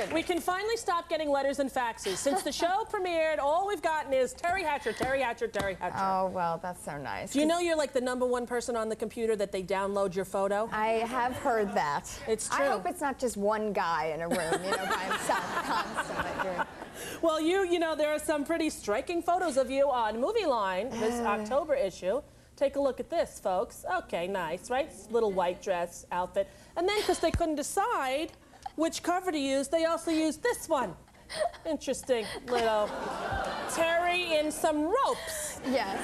goodness. We can finally stop getting letters and faxes. Since the show premiered, all we've gotten is Teri Hatcher, Teri Hatcher, Teri Hatcher. Oh, well, that's so nice. Do you know you're like the #1 person on the computer that they download your photo? I have heard that. It's true. I hope it's not just one guy in a room, you know, by himself constantly. Well, you know, there are some pretty striking photos of you on Movie Line, this October issue. Take a look at this, folks. Okay, nice, right? Little white dress outfit. And then, because they couldn't decide which cover to use, they also used this one. Interesting little Teri in some ropes. Yes.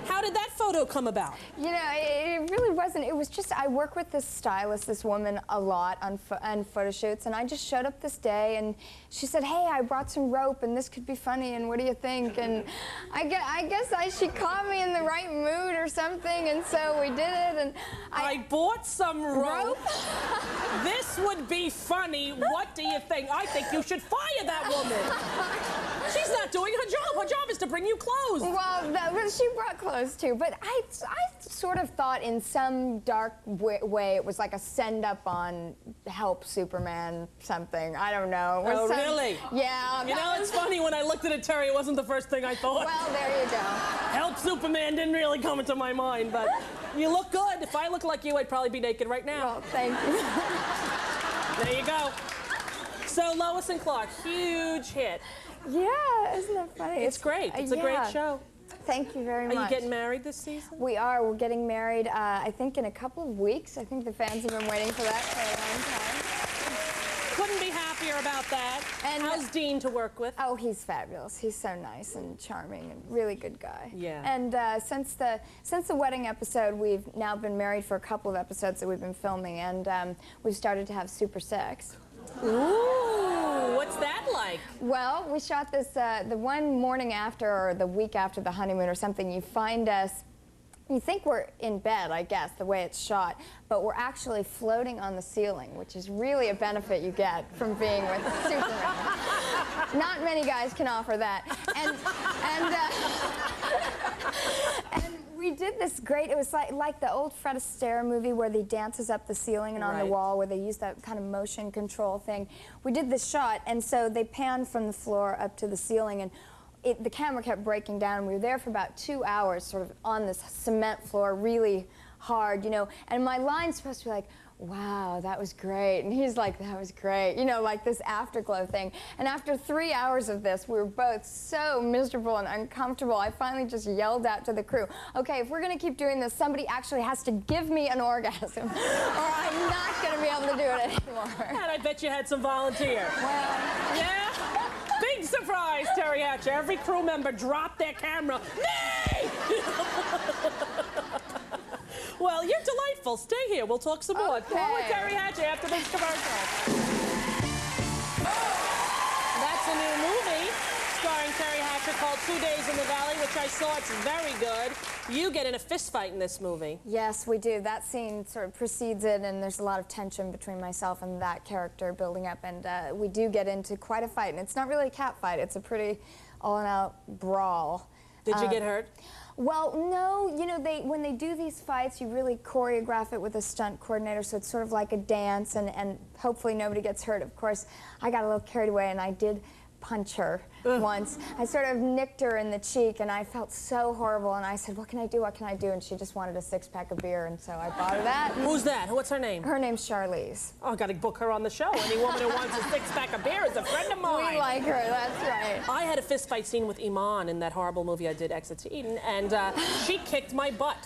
How did that photo come about? You know, it really wasn't. It was just, I work with this stylist, this woman, a lot on photo shoots, and I just showed up this day, and she said, hey, I brought some rope, and this could be funny, and what do you think? And I guess she caught me in the right mood or something, and so we did it, and I bought some rope. This would be funny. What do you think? I think you should fire that woman. She's not doing her job. Her job is to bring you clothes. Well, she brought clothes too, but I sort of thought in some dark way it was like a send-up on Help Superman something. I don't know. Oh, really? Yeah. You know, it's funny, when I looked at it, Teri, it wasn't the first thing I thought. Well, there you go. Help Superman didn't really come into my mind, but you look good. If I looked like you, I'd probably be naked right now. Well, thank you. There you go. So Lois and Clark, huge hit. Yeah, isn't that funny? It's great. It's a great show. Thank you very much. Are you getting married this season? We are. We're getting married, I think, in a couple of weeks. I think the fans have been waiting for that for a long time. Couldn't be happier about that. And how's Dean to work with? Oh, he's fabulous. He's so nice and charming and really good guy. Yeah. And since the wedding episode, we've now been married for a couple of episodes that we've been filming, and we've started to have super sex. Ooh, what's that like? Well, we shot this the one morning after, or the week after the honeymoon or something. You find us, you think we're in bed, I guess, the way it's shot, but we're actually floating on the ceiling, which is really a benefit you get from being with Superman. Not many guys can offer that. And we did this great, it was like the old Fred Astaire movie where he dances up the ceiling and on the wall, where they use that kind of motion control thing. We did this shot, and so they panned from the floor up to the ceiling, and the camera kept breaking down. We were there for about 2 hours, sort of on this cement floor, really hard, you know, and my line's supposed to be like, wow, that was great. And he's like, that was great. You know, like this afterglow thing. And after 3 hours of this, we were both so miserable and uncomfortable. I finally just yelled out to the crew, okay, if we're going to keep doing this, somebody actually has to give me an orgasm, or I'm not going to be able to do it anymore. And I bet you had some volunteers. Well, yeah? Big surprise, Teri Hatcher. Every crew member dropped their camera. Me! Well, you're delightful. Stay here. We'll talk some more. Okay. More with Teri Hatcher after this commercial. That's a new movie starring Teri Hatcher called 2 Days in the Valley, which I saw. It's very good. You get in a fist fight in this movie. yes, we do. That scene sort of precedes it, and there's a lot of tension between myself and that character building up, and we do get into quite a fight. And it's not really a cat fight. It's a pretty all-out brawl. Did you get hurt? Well, no, you know, when they do these fights, you really choreograph it with a stunt coordinator, so it's sort of like a dance, and hopefully nobody gets hurt. Of course, I got a little carried away, and I did punch her once. I sort of nicked her in the cheek, and I felt so horrible, and I said, what can I do, what can I do? And she just wanted a 6-pack of beer, and so I bought her that. Who's that? What's her name? Her name's Charlize. Oh, I got to book her on the show. Any woman who wants a 6-pack of beer is a friend of mine. We like her, that's right. I had a fist fight scene with Iman in that horrible movie I did, Exit to Eden, and she kicked my butt.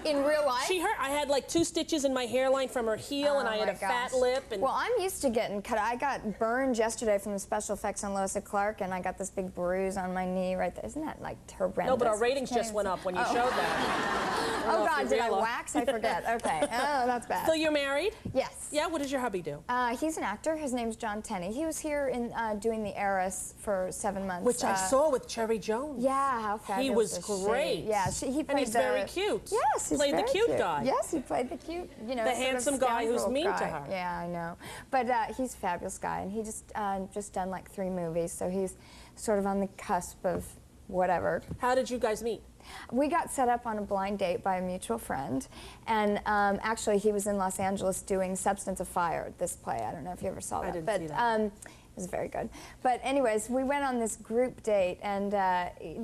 In real life? She hurt. I had like 2 stitches in my hairline from her heel, and I had a fat lip. And well, I'm used to getting cut. I got burned yesterday from the special effects on Lois and Clark, and I got this big bruise on my knee right there. Isn't that like horrendous? No, but our ratings just went up when you showed that. Oh, God, did I wax? I forget. Okay. Oh, that's bad. So you're married? Yes. Yeah, what does your hubby do? He's an actor. His name's John Tenney. He was here in doing The Heiress for 7 months. Which I saw with Cherry Jones. Yeah, how fabulous He was is she? great. Yeah, he played and he's very cute. Yes, he's played very the cute guy. guy. Yes, he played the cute, you know, the sort handsome of guy who's scoundrel mean to guy. her. Yeah, I know. But he's a fabulous guy, and he just done like 3 movies, so he's sort of on the cusp of whatever. How did you guys meet? We got set up on a blind date by a mutual friend, and actually he was in Los Angeles doing Substance of Fire, this play. I don't know if you ever saw that. I didn't see that. was very good. But anyways, we went on this group date, and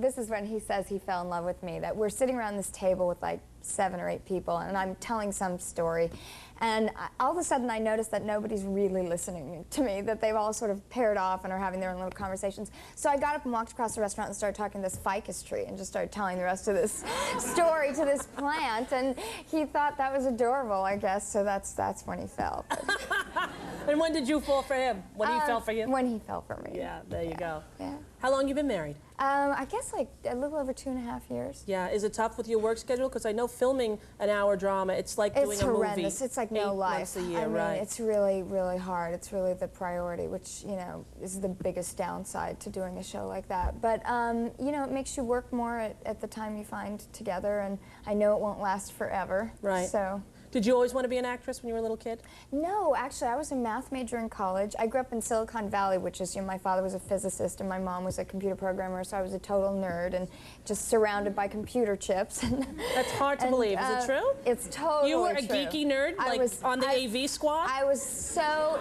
this is when he says he fell in love with me, that we're sitting around this table with like 7 or 8 people, and I'm telling some story. And all of a sudden I noticed that nobody's really listening to me, that they've all sort of paired off and are having their own little conversations. So I got up and walked across the restaurant and started talking to this ficus tree and just started telling the rest of this story to this plant. And he thought that was adorable, I guess, so that's when he fell. And when did you fall for him? When he fell for you? When he fell for me. Yeah, there you go. Yeah. How long you been married? I guess like a little over 2.5 years. Yeah, is it tough with your work schedule? Because I know filming an hour drama, it's like doing a movie. It's horrendous. It's like no life. 8 months a year, I mean, right? it's really, really hard. It's really the priority, which, you know, is the biggest downside to doing a show like that. But, you know, it makes you work more at the time you find together, and I know it won't last forever. Right. So. Did you always want to be an actress when you were a little kid? No, actually, I was a math major in college. I grew up in Silicon Valley, which is, you know, my father was a physicist and my mom was a computer programmer, so I was a total nerd and just surrounded by computer chips. That's hard to believe. Is it true? It's totally You were a true. geeky nerd, like on the AV squad? I was so,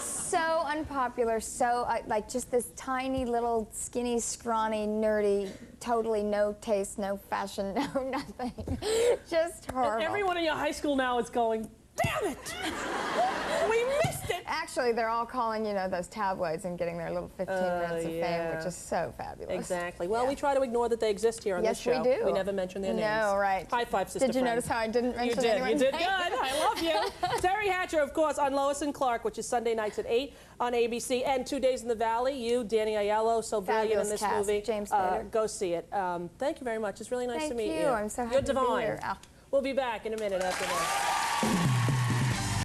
so unpopular, so, like, just this tiny little skinny, scrawny, nerdy, totally no taste, no fashion, no nothing. Just horrible. And everyone in your high school now is going, damn it! We missed it! Actually, they're all calling, you know, those tabloids and getting their little 15 minutes of fame, which is so fabulous. Exactly. Well, we try to ignore that they exist here on this show. Yes, we do. We never mention their names. No, right. High five, sister Did you friend. notice how I didn't mention anyone's You did name? good. I love you. Teri Hatcher, of course, on Lois and Clark, which is Sunday nights at 8 on ABC, and 2 Days in the Valley. You, Danny Aiello, so brilliant in this cast. movie. James Spader. Go see it. Thank you very much. It's really nice to meet you. Thank you. I'm so happy You're to be divine. here. We'll be back in a minute after this.